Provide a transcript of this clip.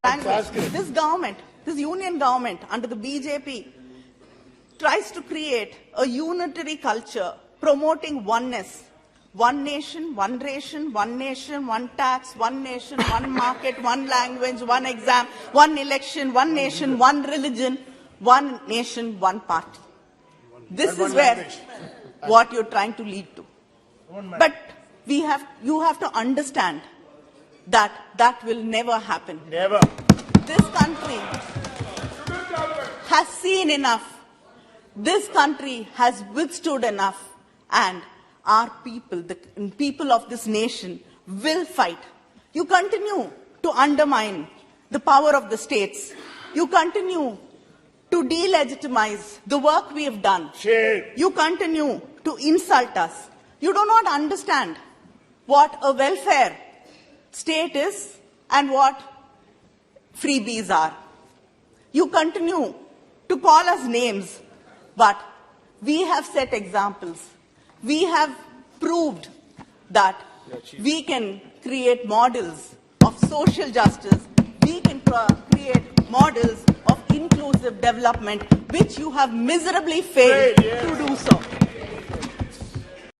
This government, this union government under the BJP tries to create a unitary culture promoting oneness. One nation, one ration, one nation, one tax, one nation, one market, one language, one exam, one election, one nation, one religion, one nation, one party. This is where what you're trying to lead to. But you have to understand that that will never happen. Never. This country has seen enough. This country has withstood enough, and our people, the people of this nation, will fight. You continue to undermine the power of the states. You continue to delegitimize the work we have done. Shame. You continue to insult us. You do not understand what a welfare state is and what freebies are. You continue to call us names, but we have set examples. We have proved that we can create models of social justice. We can create models of inclusive development, which you have miserably failed to do so.